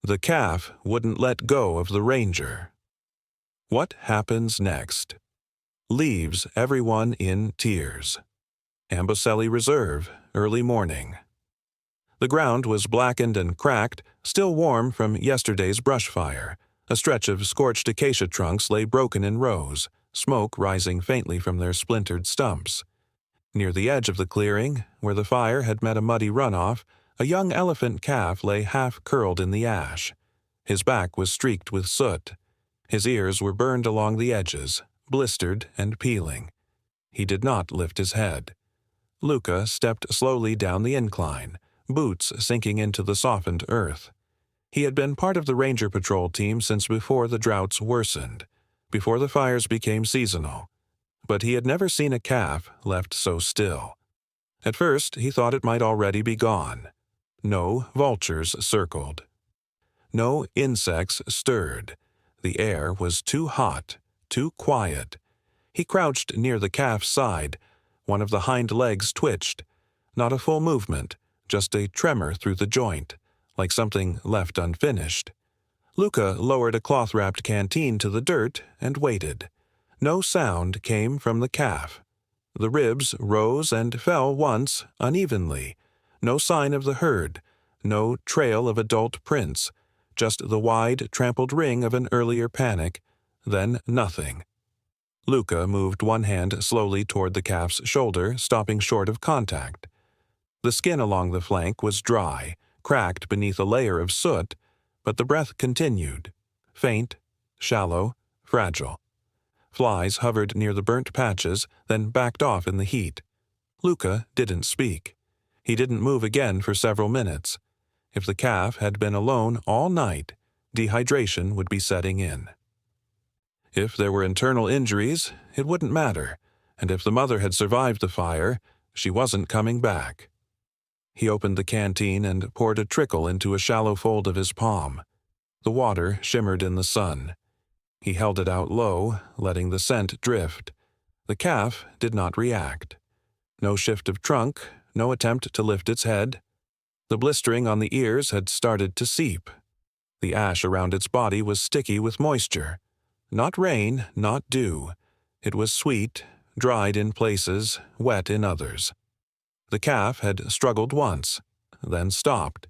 The calf wouldn't let go of the ranger. What happens next? Leaves everyone in tears. Amboseli Reserve, early morning. The ground was blackened and cracked, still warm from yesterday's brush fire. A stretch of scorched acacia trunks lay broken in rows, smoke rising faintly from their splintered stumps. Near the edge of the clearing, where the fire had met a muddy runoff, a young elephant calf lay half-curled in the ash. His back was streaked with soot. His ears were burned along the edges, blistered and peeling. He did not lift his head. Luca stepped slowly down the incline, boots sinking into the softened earth. He had been part of the ranger patrol team since before the droughts worsened, before the fires became seasonal. But he had never seen a calf left so still. At first, he thought it might already be gone. No vultures circled. No insects stirred. The air was too hot, too quiet. He crouched near the calf's side. One of the hind legs twitched. Not a full movement, just a tremor through the joint, like something left unfinished. Luca lowered a cloth-wrapped canteen to the dirt and waited. No sound came from the calf. The ribs rose and fell once, unevenly. No sign of the herd, no trail of adult prints, just the wide, trampled ring of an earlier panic, then nothing. Luca moved one hand slowly toward the calf's shoulder, stopping short of contact. The skin along the flank was dry, cracked beneath a layer of soot, but the breath continued, faint, shallow, fragile. Flies hovered near the burnt patches, then backed off in the heat. Luca didn't speak. He didn't move again for several minutes. If the calf had been alone all night, dehydration would be setting in. If there were internal injuries, it wouldn't matter, and if the mother had survived the fire, she wasn't coming back. He opened the canteen and poured a trickle into a shallow fold of his palm. The water shimmered in the sun. He held it out low, letting the scent drift. The calf did not react. No shift of trunk, no attempt to lift its head. The blistering on the ears had started to seep. The ash around its body was sticky with moisture. Not rain, not dew. It was sweet, dried in places, wet in others. The calf had struggled once, then stopped.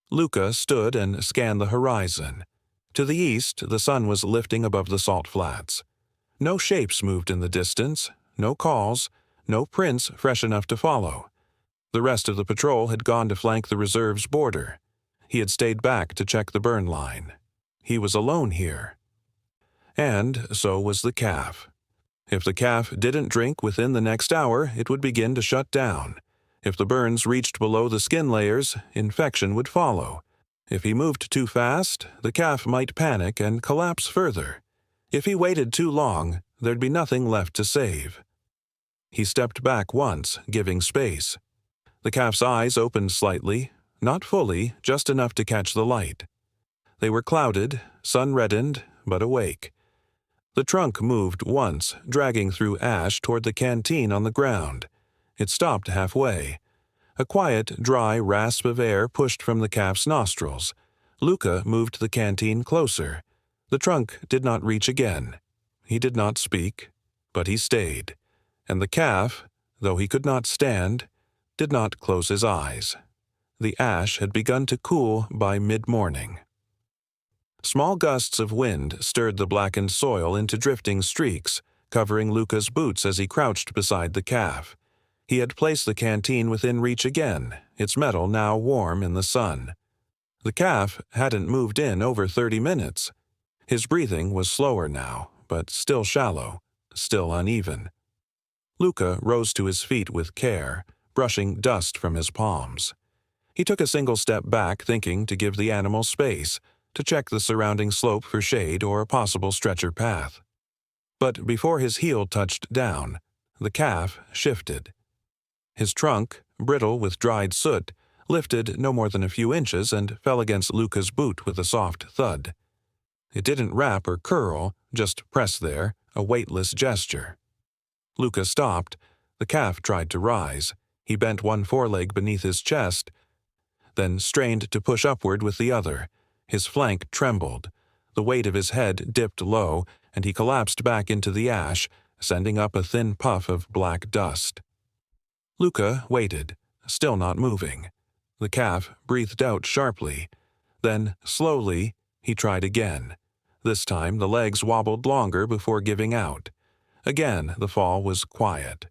Luca stood and scanned the horizon. To the east, the sun was lifting above the salt flats. No shapes moved in the distance, no calls, no prints fresh enough to follow. The rest of the patrol had gone to flank the reserve's border. He had stayed back to check the burn line. He was alone here. And so was the calf. If the calf didn't drink within the next hour, it would begin to shut down. If the burns reached below the skin layers, infection would follow. If he moved too fast, the calf might panic and collapse further. If he waited too long, there'd be nothing left to save. He stepped back once, giving space. The calf's eyes opened slightly, not fully, just enough to catch the light. They were clouded, sun-reddened, but awake. The trunk moved once, dragging through ash toward the canteen on the ground. It stopped halfway. A quiet, dry rasp of air pushed from the calf's nostrils. Luca moved the canteen closer. The trunk did not reach again. He did not speak, but he stayed. And the calf, though he could not stand, did not close his eyes. The ash had begun to cool by mid-morning. Small gusts of wind stirred the blackened soil into drifting streaks, covering Luca's boots as he crouched beside the calf. He had placed the canteen within reach again, its metal now warm in the sun. The calf hadn't moved in over 30 minutes. His breathing was slower now, but still shallow, still uneven. Luca rose to his feet with care, brushing dust from his palms. He took a single step back, thinking to give the animal space, to check the surrounding slope for shade or a possible stretcher path. But before his heel touched down, the calf shifted. His trunk, brittle with dried soot, lifted no more than a few inches and fell against Luca's boot with a soft thud. It didn't wrap or curl, just press there, a weightless gesture. Luca stopped. The calf tried to rise. He bent one foreleg beneath his chest, then strained to push upward with the other. His flank trembled. The weight of his head dipped low, and he collapsed back into the ash, sending up a thin puff of black dust. Luca waited, still not moving. The calf breathed out sharply. Then, slowly, he tried again. This time the legs wobbled longer before giving out. Again the fall was quiet.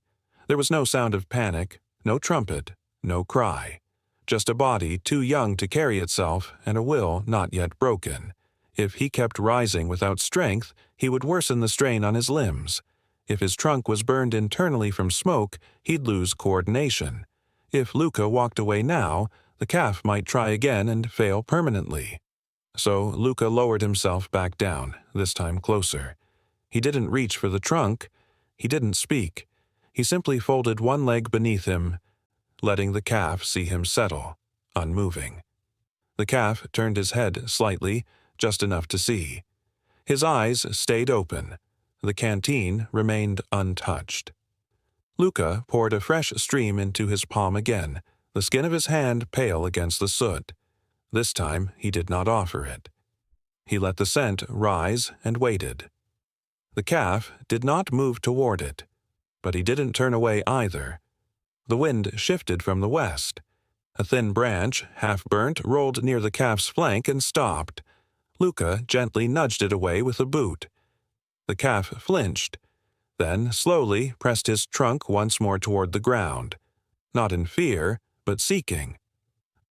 There was no sound of panic, no trumpet, no cry. Just a body too young to carry itself and a will not yet broken. If he kept rising without strength, he would worsen the strain on his limbs. If his trunk was burned internally from smoke, he'd lose coordination. If Luca walked away now, the calf might try again and fail permanently. So Luca lowered himself back down, this time closer. He didn't reach for the trunk. He didn't speak. He simply folded one leg beneath him, letting the calf see him settle, unmoving. The calf turned his head slightly, just enough to see. His eyes stayed open. The canteen remained untouched. Luca poured a fresh stream into his palm again, the skin of his hand pale against the soot. This time he did not offer it. He let the scent rise and waited. The calf did not move toward it, but he didn't turn away either. The wind shifted from the west. A thin branch, half-burnt, rolled near the calf's flank and stopped. Luca gently nudged it away with a boot. The calf flinched, then slowly pressed his trunk once more toward the ground, not in fear, but seeking.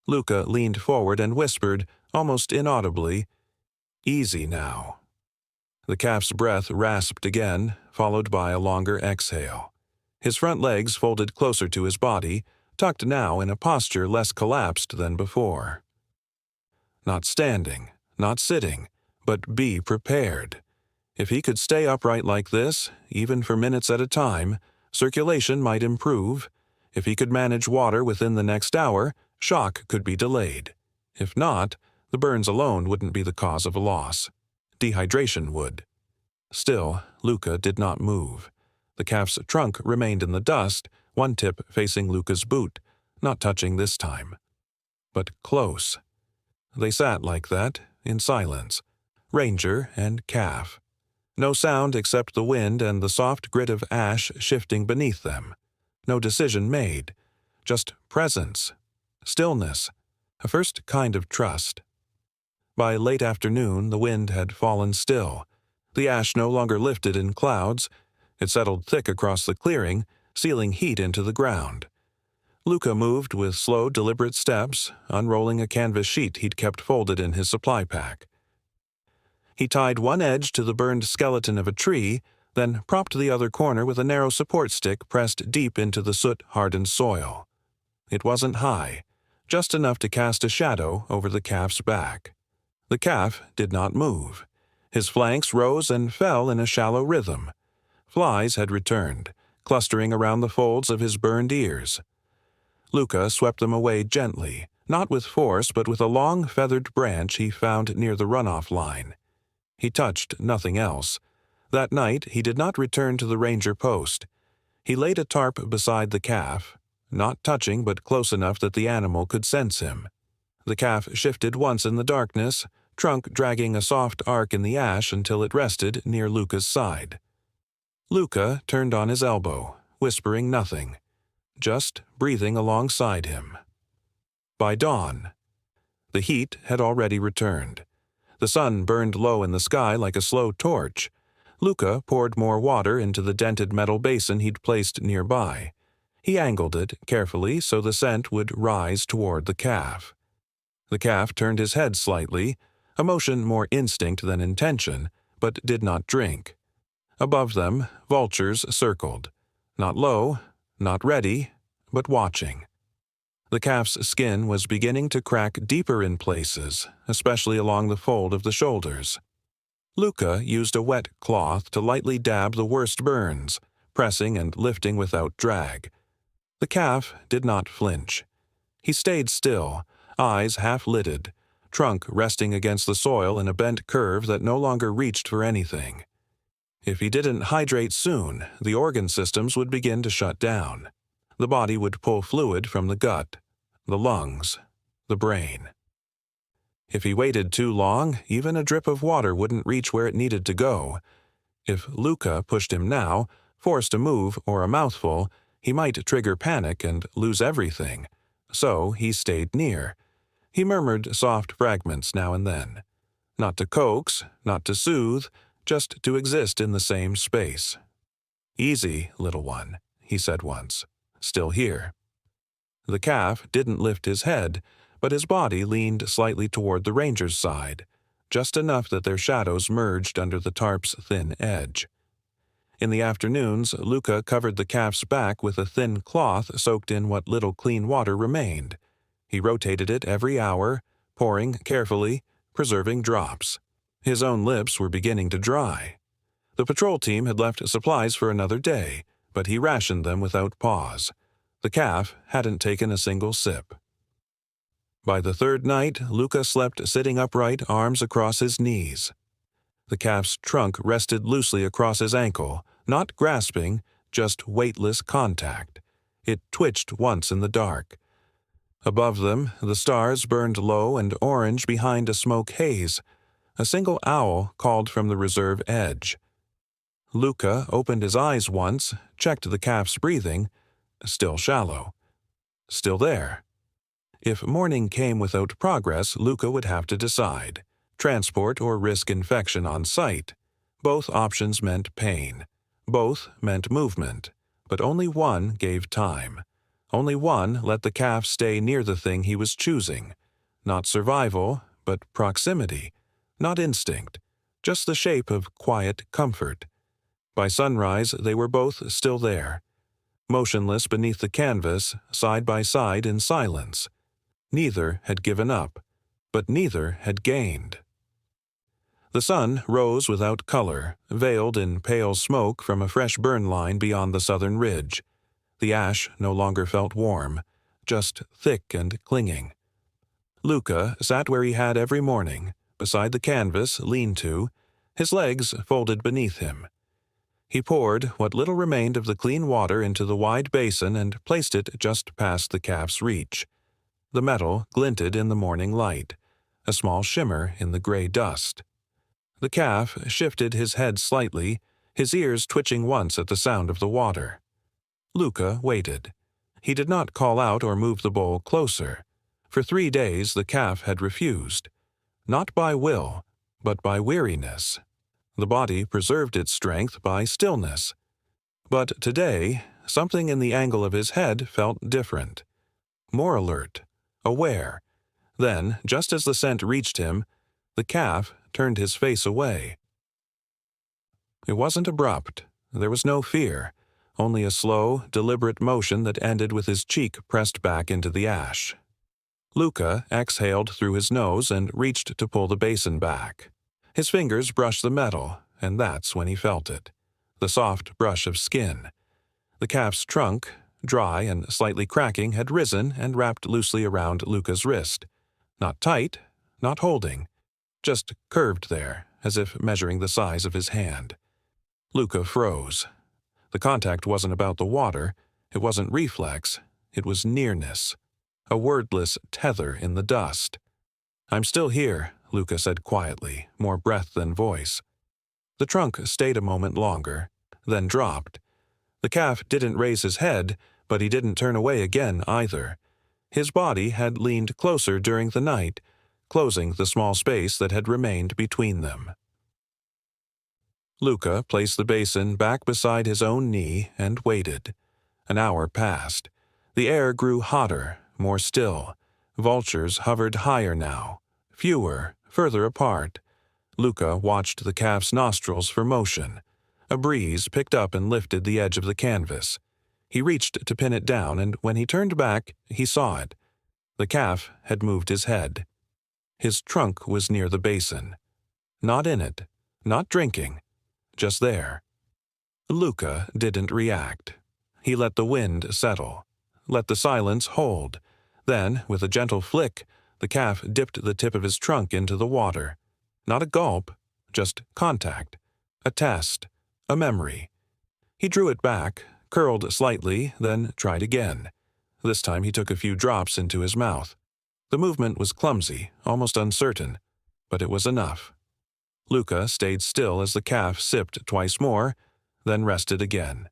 Luca leaned forward and whispered, almost inaudibly, "Easy now." The calf's breath rasped again, followed by a longer exhale. His front legs folded closer to his body, tucked now in a posture less collapsed than before. Not standing, not sitting, but be prepared. If he could stay upright like this, even for minutes at a time, circulation might improve. If he could manage water within the next hour, shock could be delayed. If not, the burns alone wouldn't be the cause of a loss. Dehydration would. Still, Luca did not move. The calf's trunk remained in the dust, one tip facing Luca's boot, not touching this time. But close. They sat like that, in silence, ranger and calf. No sound except the wind and the soft grit of ash shifting beneath them. No decision made. Just presence. Stillness. A first kind of trust. By late afternoon, the wind had fallen still. The ash no longer lifted in clouds. It settled thick across the clearing, sealing heat into the ground. Luca moved with slow, deliberate steps, unrolling a canvas sheet he'd kept folded in his supply pack. He tied one edge to the burned skeleton of a tree, then propped the other corner with a narrow support stick pressed deep into the soot-hardened soil. It wasn't high, just enough to cast a shadow over the calf's back. The calf did not move. His flanks rose and fell in a shallow rhythm. Flies had returned, clustering around the folds of his burned ears. Luca swept them away gently, not with force but with a long feathered branch he found near the runoff line. He touched nothing else. That night he did not return to the ranger post. He laid a tarp beside the calf, not touching but close enough that the animal could sense him. The calf shifted once in the darkness, trunk dragging a soft arc in the ash until it rested near Luca's side. Luca turned on his elbow, whispering nothing, just breathing alongside him. By dawn, the heat had already returned. The sun burned low in the sky like a slow torch. Luca poured more water into the dented metal basin he'd placed nearby. He angled it carefully so the scent would rise toward the calf. The calf turned his head slightly, a motion more instinct than intention, but did not drink. Above them, vultures circled. Not low, not ready, but watching. The calf's skin was beginning to crack deeper in places, especially along the fold of the shoulders. Luca used a wet cloth to lightly dab the worst burns, pressing and lifting without drag. The calf did not flinch. He stayed still, eyes half-lidded, trunk resting against the soil in a bent curve that no longer reached for anything. If he didn't hydrate soon, the organ systems would begin to shut down. The body would pull fluid from the gut, the lungs, the brain. If he waited too long, even a drip of water wouldn't reach where it needed to go. If Luca pushed him now, forced a move or a mouthful, he might trigger panic and lose everything. So he stayed near. He murmured soft fragments now and then. Not to coax, not to soothe, just to exist in the same space. "Easy, little one," he said once. "Still here." The calf didn't lift his head, but his body leaned slightly toward the ranger's side, just enough that their shadows merged under the tarp's thin edge. In the afternoons, Luca covered the calf's back with a thin cloth soaked in what little clean water remained. He rotated it every hour, pouring carefully, preserving drops. His own lips were beginning to dry. The patrol team had left supplies for another day, but he rationed them without pause. The calf hadn't taken a single sip. By the third night, Luca slept sitting upright, arms across his knees. The calf's trunk rested loosely across his ankle, not grasping, just weightless contact. It twitched once in the dark. Above them, the stars burned low and orange behind a smoke haze. A single owl called from the reserve edge. Luca opened his eyes once, checked the calf's breathing. Still shallow. Still there. If morning came without progress, Luca would have to decide. Transport or risk infection on site. Both options meant pain. Both meant movement. But only one gave time. Only one let the calf stay near the thing he was choosing. Not survival, but proximity. Not instinct. Just the shape of quiet comfort. By sunrise, they were both still there. Motionless beneath the canvas, side by side in silence. Neither had given up, but neither had gained. The sun rose without color, veiled in pale smoke from a fresh burn line beyond the southern ridge. The ash no longer felt warm, just thick and clinging. Luca sat where he had every morning, beside the canvas lean-to, his legs folded beneath him. He poured what little remained of the clean water into the wide basin and placed it just past the calf's reach. The metal glinted in the morning light, a small shimmer in the gray dust. The calf shifted his head slightly, his ears twitching once at the sound of the water. Luca waited. He did not call out or move the bowl closer. For 3 days the calf had refused. Not by will, but by weariness. The body preserved its strength by stillness. But today, something in the angle of his head felt different. More alert, aware. Then, just as the scent reached him, the calf turned his face away. It wasn't abrupt. There was no fear, only a slow, deliberate motion that ended with his cheek pressed back into the ash. Luca exhaled through his nose and reached to pull the basin back. His fingers brushed the metal, and that's when he felt it. The soft brush of skin. The calf's trunk, dry and slightly cracking, had risen and wrapped loosely around Luca's wrist. Not tight, not holding, just curved there, as if measuring the size of his hand. Luca froze. The contact wasn't about the water, it wasn't reflex, it was nearness. A wordless tether in the dust. "I'm still here," Luca said quietly, more breath than voice. The trunk stayed a moment longer, then dropped. The calf didn't raise his head, but he didn't turn away again either. His body had leaned closer during the night, closing the small space that had remained between them. Luca placed the basin back beside his own knee and waited. An hour passed. The air grew hotter, more still. Vultures hovered higher now, fewer, further apart. Luca watched the calf's nostrils for motion. A breeze picked up and lifted the edge of the canvas. He reached to pin it down, and when he turned back, he saw it. The calf had moved his head. His trunk was near the basin. Not in it, not drinking, just there. Luca didn't react. He let the wind settle, let the silence hold. Then, with a gentle flick, the calf dipped the tip of his trunk into the water. Not a gulp, just contact. A test, a memory. He drew it back, curled slightly, then tried again. This time he took a few drops into his mouth. The movement was clumsy, almost uncertain, but it was enough. Luca stayed still as the calf sipped twice more, then rested again.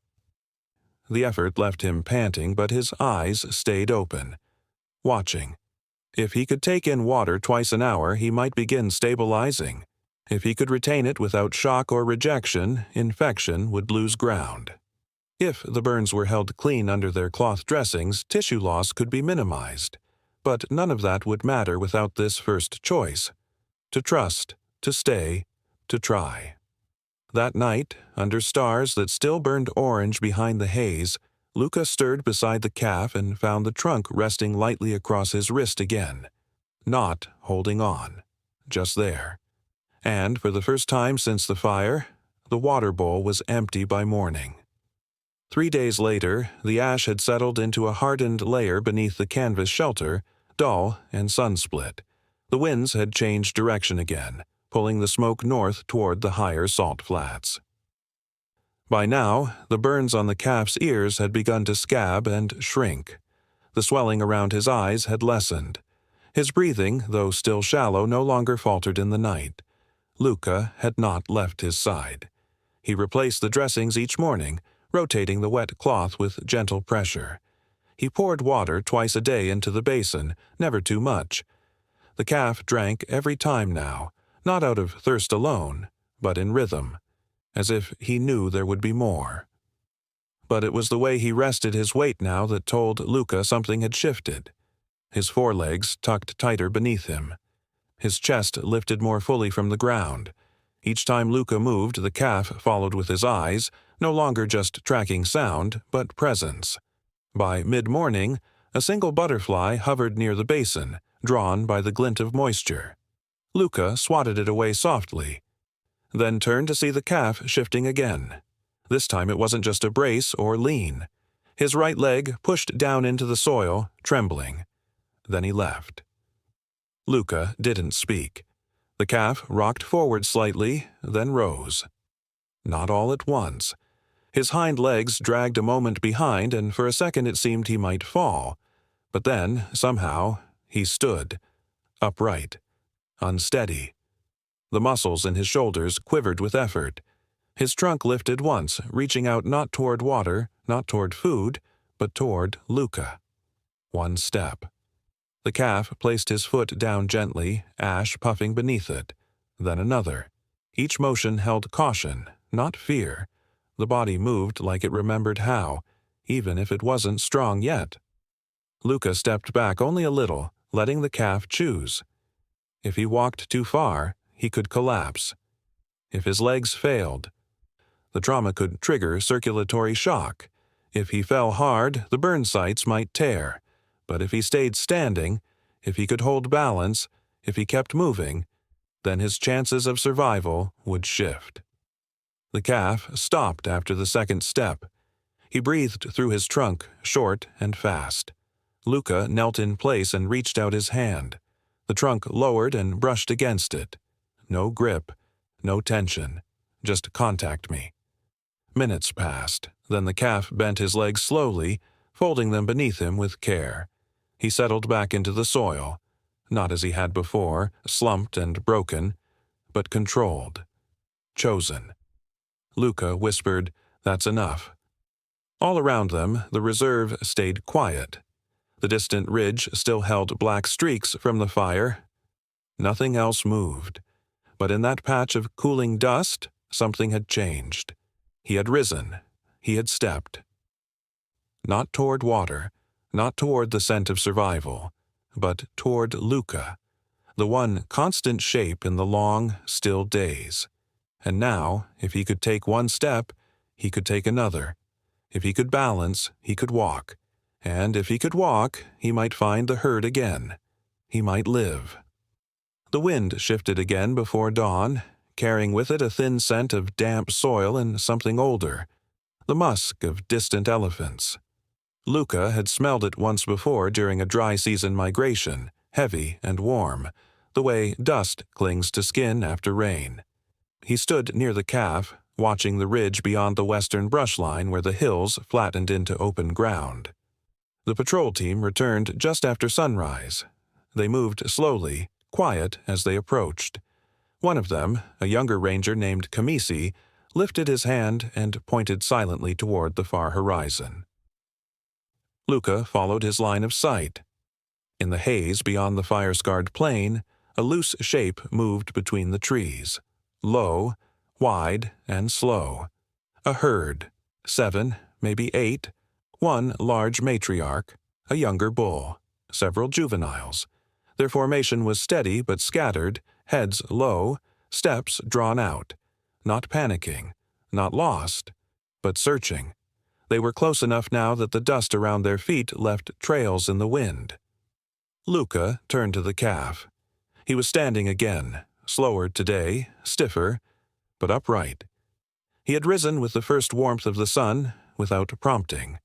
The effort left him panting, but his eyes stayed open, watching. If he could take in water twice an hour, he might begin stabilizing. If he could retain it without shock or rejection, infection would lose ground. If the burns were held clean under their cloth dressings, tissue loss could be minimized. But none of that would matter without this first choice: to trust, to stay, to try. That night, under stars that still burned orange behind the haze, Luca stirred beside the calf and found the trunk resting lightly across his wrist again. Not holding on. Just there. And for the first time since the fire, the water bowl was empty by morning. 3 days later, the ash had settled into a hardened layer beneath the canvas shelter, dull and sun-split. The winds had changed direction again, pulling the smoke north toward the higher salt flats. By now, the burns on the calf's ears had begun to scab and shrink. The swelling around his eyes had lessened. His breathing, though still shallow, no longer faltered in the night. Luca had not left his side. He replaced the dressings each morning, rotating the wet cloth with gentle pressure. He poured water twice a day into the basin, never too much. The calf drank every time now, not out of thirst alone, but in rhythm, as if he knew there would be more. But it was the way he rested his weight now that told Luca something had shifted. His forelegs tucked tighter beneath him. His chest lifted more fully from the ground. Each time Luca moved, the calf followed with his eyes, no longer just tracking sound, but presence. By mid-morning, a single butterfly hovered near the basin, drawn by the glint of moisture. Luca swatted it away softly, then turned to see the calf shifting again. This time it wasn't just a brace or lean. His right leg pushed down into the soil, trembling. Then he left. Luca didn't speak. The calf rocked forward slightly, then rose. Not all at once. His hind legs dragged a moment behind, and for a second it seemed he might fall. But then, somehow, he stood, upright, unsteady. The muscles in his shoulders quivered with effort. His trunk lifted once, reaching out not toward water, not toward food, but toward Luca. One step. The calf placed his foot down gently, ash puffing beneath it. Then another. Each motion held caution, not fear. The body moved like it remembered how, even if it wasn't strong yet. Luca stepped back only a little, letting the calf choose. If he walked too far, he could collapse. If his legs failed, the trauma could trigger circulatory shock. If he fell hard, the burn sites might tear. But if he stayed standing, if he could hold balance, if he kept moving, then his chances of survival would shift. The calf stopped after the second step. He breathed through his trunk, short and fast. Luca knelt in place and reached out his hand. The trunk lowered and brushed against it. No grip, no tension, just contact me. Minutes passed, then the calf bent his legs slowly, folding them beneath him with care. He settled back into the soil, not as he had before, slumped and broken, but controlled, chosen. Luca whispered, "That's enough." All around them, the reserve stayed quiet. The distant ridge still held black streaks from the fire. Nothing else moved. But in that patch of cooling dust, something had changed. He had risen. He had stepped. Not toward water, not toward the scent of survival, but toward Luca, the one constant shape in the long, still days. And now, if he could take one step, he could take another. If he could balance, he could walk. And if he could walk, he might find the herd again. He might live. The wind shifted again before dawn, carrying with it a thin scent of damp soil and something older, the musk of distant elephants. Luca had smelled it once before during a dry season migration, heavy and warm, the way dust clings to skin after rain. He stood near the calf, watching the ridge beyond the western brush line where the hills flattened into open ground. The patrol team returned just after sunrise. They moved slowly, quiet as they approached. One of them, a younger ranger named Kamisi, lifted his hand and pointed silently toward the far horizon. Luca followed his line of sight. In the haze beyond the fire-scarred plain, a loose shape moved between the trees, low, wide, and slow. A herd, 7, maybe 8, one large matriarch, a younger bull, several juveniles. Their formation was steady but scattered, heads low, steps drawn out, not panicking, not lost, but searching. They were close enough now that the dust around their feet left trails in the wind. Luca turned to the calf. He was standing again, slower today, stiffer, but upright. He had risen with the first warmth of the sun, without prompting.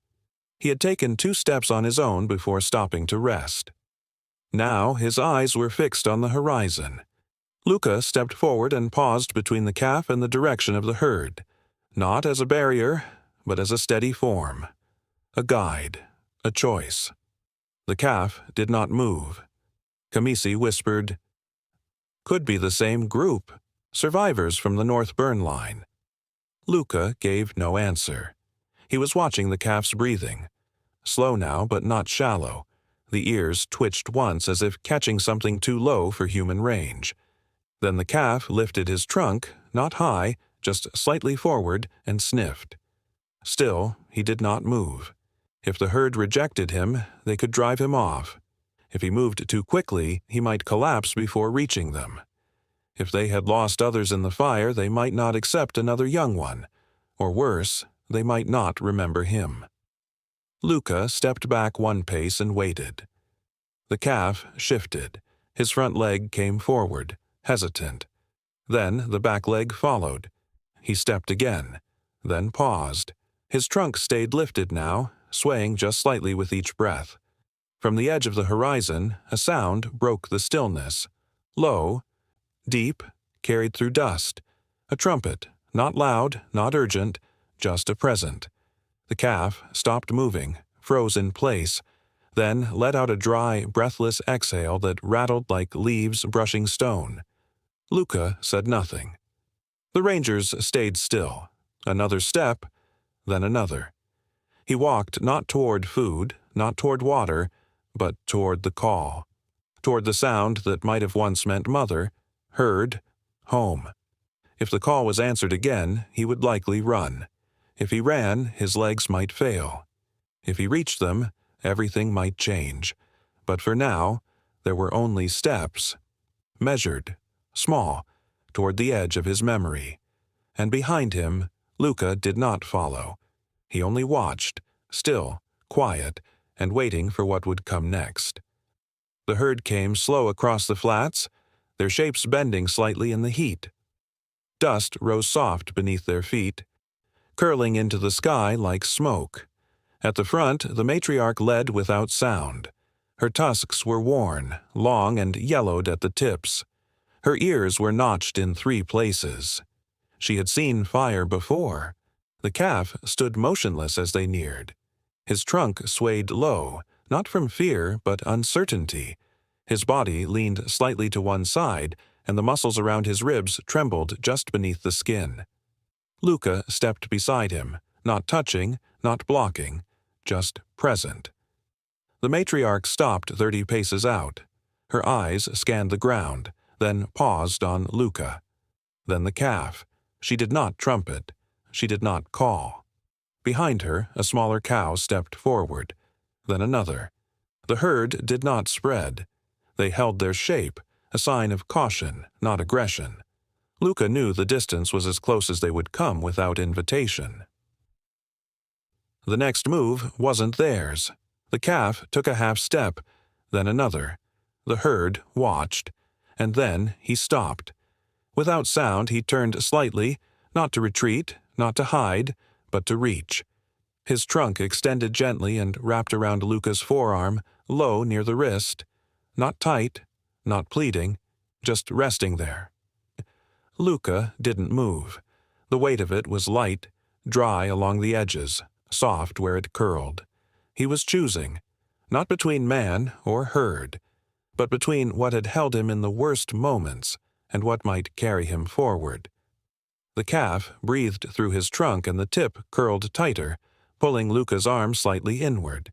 He had taken 2 steps on his own before stopping to rest. Now his eyes were fixed on the horizon. Luca stepped forward and paused between the calf and the direction of the herd, not as a barrier, but as a steady form, a guide, a choice. The calf did not move. Kamisi whispered, "Could be the same group, survivors from the North Burn line." Luca gave no answer. He was watching the calf's breathing. Slow now, but not shallow. The ears twitched once as if catching something too low for human range. Then the calf lifted his trunk, not high, just slightly forward, and sniffed. Still, he did not move. If the herd rejected him, they could drive him off. If he moved too quickly, he might collapse before reaching them. If they had lost others in the fire, they might not accept another young one. Or worse, they might not remember him. Luca stepped back 1 pace and waited. The calf shifted. His front leg came forward, hesitant. Then the back leg followed. He stepped again, then paused. His trunk stayed lifted now, swaying just slightly with each breath. From the edge of the horizon, a sound broke the stillness. Low, deep, carried through dust. A trumpet, not loud, not urgent, just a present. The calf stopped moving, froze in place, then let out a dry, breathless exhale that rattled like leaves brushing stone. Luca said nothing. The rangers stayed still. Another step, then another. He walked not toward food, not toward water, but toward the call, toward the sound that might have once meant mother, herd, home. If the call was answered again, he would likely run. If he ran, his legs might fail. If he reached them, everything might change. But for now, there were only steps, measured, small, toward the edge of his memory. And behind him, Luca did not follow. He only watched, still, quiet, and waiting for what would come next. The herd came slow across the flats, their shapes bending slightly in the heat. Dust rose soft beneath their feet, curling into the sky like smoke. At the front, the matriarch led without sound. Her tusks were worn, long and yellowed at the tips. Her ears were notched in 3 places. She had seen fire before. The calf stood motionless as they neared. His trunk swayed low, not from fear, but uncertainty. His body leaned slightly to one side, and the muscles around his ribs trembled just beneath the skin. Luca stepped beside him, not touching, not blocking, just present. The matriarch stopped 30 paces out. Her eyes scanned the ground, then paused on Luca. Then the calf. She did not trumpet. She did not call. Behind her, a smaller cow stepped forward. Then another. The herd did not spread. They held their shape, a sign of caution, not aggression. Luca knew the distance was as close as they would come without invitation. The next move wasn't theirs. The calf took a half step, then another. The herd watched, and then he stopped. Without sound, he turned slightly, not to retreat, not to hide, but to reach. His trunk extended gently and wrapped around Luca's forearm, low near the wrist. Not tight, not pleading, just resting there. Luca didn't move. The weight of it was light, dry along the edges, soft where it curled. He was choosing, not between man or herd. but between what had held him in the worst moments and what might carry him forward. The calf breathed through his trunk and the tip curled tighter, pulling Luca's arm slightly inward.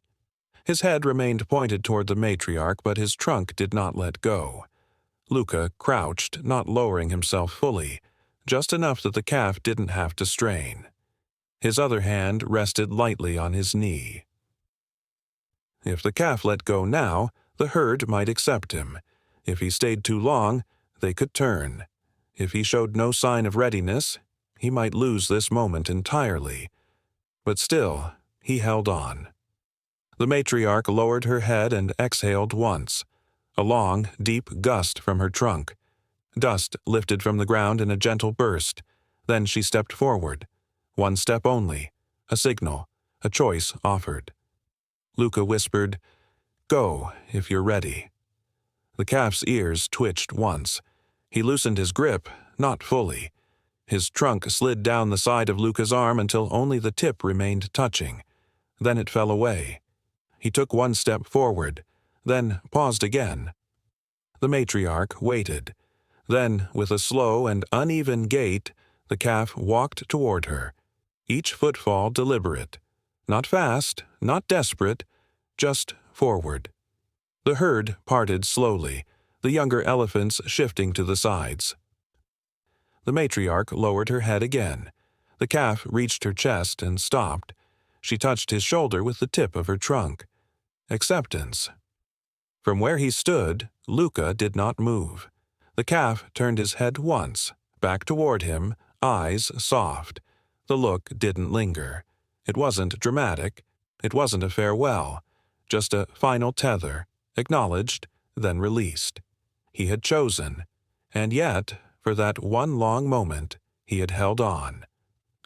His head remained pointed toward the matriarch, but his trunk did not let go. Luca crouched, not lowering himself fully, just enough that the calf didn't have to strain. His other hand rested lightly on his knee. If the calf let go now, the herd might accept him. If he stayed too long, they could turn. If he showed no sign of readiness, he might lose this moment entirely. But still, he held on. The matriarch lowered her head and exhaled once, a long, deep gust from her trunk. Dust lifted from the ground in a gentle burst. Then she stepped forward. One step only, a signal, a choice offered. Luca whispered, "Go, if you're ready." The calf's ears twitched once. He loosened his grip, not fully. His trunk slid down the side of Luca's arm until only the tip remained touching. Then it fell away. He took one step forward, then paused again. The matriarch waited. Then, with a slow and uneven gait, the calf walked toward her, each footfall deliberate. Not fast, not desperate, just forward. The herd parted slowly, the younger elephants shifting to the sides. The matriarch lowered her head again. The calf reached her chest and stopped. She touched his shoulder with the tip of her trunk. Acceptance. From where he stood, Luca did not move. The calf turned his head once, back toward him, eyes soft. The look didn't linger. It wasn't dramatic. It wasn't a farewell. Just a final tether, acknowledged, then released. He had chosen. And yet, for that one long moment, he had held on.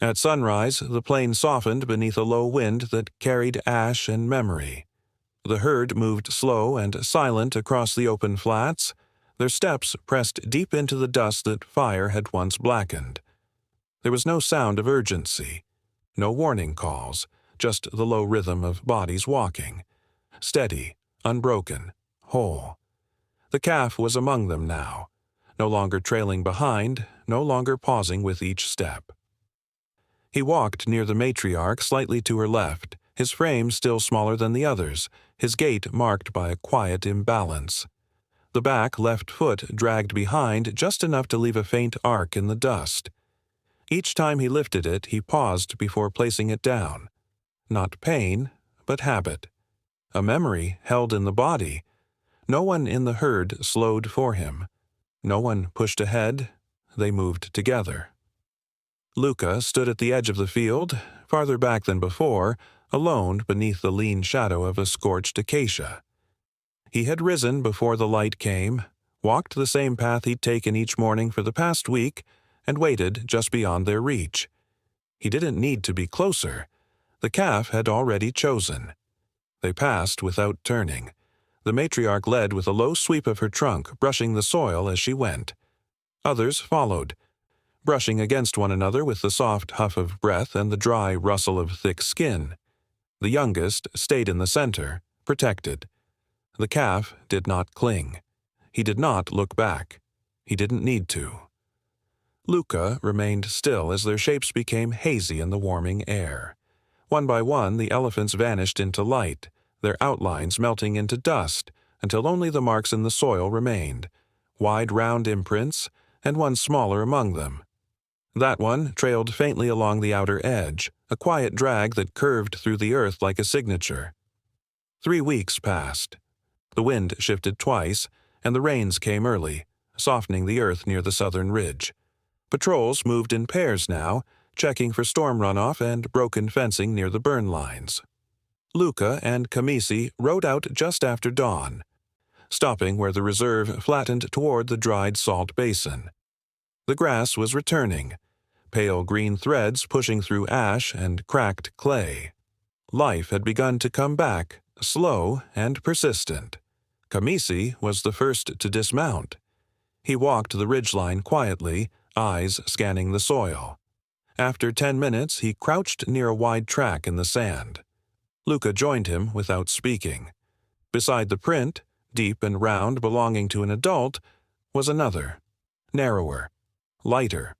At sunrise, the plain softened beneath a low wind that carried ash and memory. The herd moved slow and silent across the open flats. Their steps pressed deep into the dust that fire had once blackened. There was no sound of urgency, no warning calls, just the low rhythm of bodies walking. Steady, unbroken, whole. The calf was among them now, no longer trailing behind, no longer pausing with each step. He walked near the matriarch, slightly to her left, his frame still smaller than the others, his gait marked by a quiet imbalance. The back left foot dragged behind just enough to leave a faint arc in the dust. Each time he lifted it, he paused before placing it down. Not pain, but habit. A memory held in the body. No one in the herd slowed for him. No one pushed ahead. They moved together. Luca stood at the edge of the field, farther back than before, alone beneath the lean shadow of a scorched acacia. He had risen before the light came, walked the same path he'd taken each morning for the past week, and waited just beyond their reach. He didn't need to be closer. The calf had already chosen. They passed without turning. The matriarch led with a low sweep of her trunk, brushing the soil as she went. Others followed, brushing against one another with the soft huff of breath and the dry rustle of thick skin. The youngest stayed in the center, protected. The calf did not cling. He did not look back. He didn't need to. Luca remained still as their shapes became hazy in the warming air. One by one, the elephants vanished into light, their outlines melting into dust, until only the marks in the soil remained, wide round imprints, and one smaller among them. That one trailed faintly along the outer edge, a quiet drag that curved through the earth like a signature. 3 weeks passed. The wind shifted twice, and the rains came early, softening the earth near the southern ridge. Patrols moved in pairs now, checking for storm runoff and broken fencing near the burn lines. Luca and Kamisi rode out just after dawn, stopping where the reserve flattened toward the dried salt basin. The grass was returning, pale green threads pushing through ash and cracked clay. Life had begun to come back, slow and persistent. Kamisi was the first to dismount. He walked the ridgeline quietly, eyes scanning the soil. After 10 minutes, he crouched near a wide track in the sand. Luca joined him without speaking. Beside the print, deep and round belonging to an adult, was another, narrower, lighter.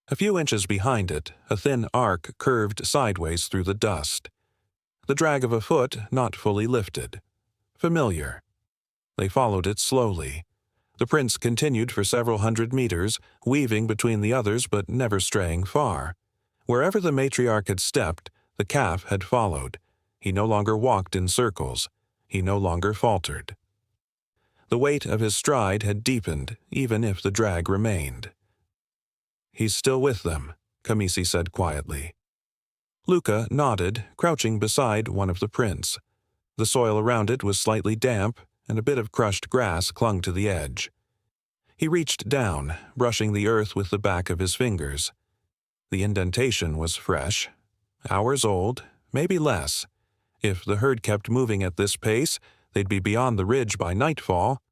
A few inches behind it, a thin arc curved sideways through the dust. The drag of a foot not fully lifted. Familiar. They followed it slowly. The prints continued for several hundred meters, weaving between the others but never straying far. Wherever the matriarch had stepped, the calf had followed. He no longer walked in circles. He no longer faltered. The weight of his stride had deepened, even if the drag remained. "He's still with them," Kamisi said quietly. Luca nodded, crouching beside one of the prints. The soil around it was slightly damp, and a bit of crushed grass clung to the edge. He reached down, brushing the earth with the back of his fingers. The indentation was fresh, hours old, maybe less. If the herd kept moving at this pace, they'd be beyond the ridge by nightfall.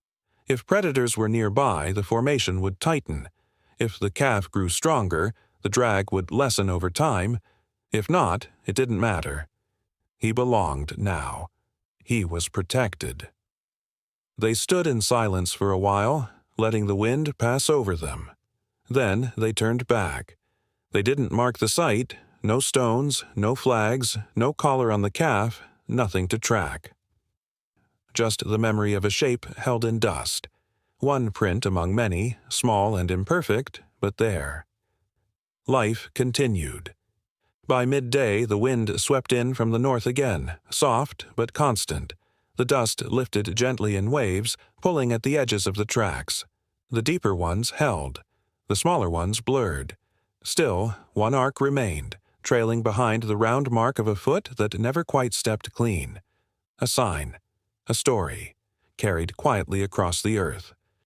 If predators were nearby, the formation would tighten. If the calf grew stronger, the drag would lessen over time. If not, it didn't matter. He belonged now. He was protected. They stood in silence for a while, letting the wind pass over them. Then they turned back. They didn't mark the site, no stones, no flags, no collar on the calf, nothing to track. Just the memory of a shape held in dust. One print among many, small and imperfect, but there. Life continued. By midday, the wind swept in from the north again, soft but constant. The dust lifted gently in waves, pulling at the edges of the tracks. The deeper ones held. The smaller ones blurred. Still, one arc remained, trailing behind the round mark of a foot that never quite stepped clean. A sign. A story, carried quietly across the earth.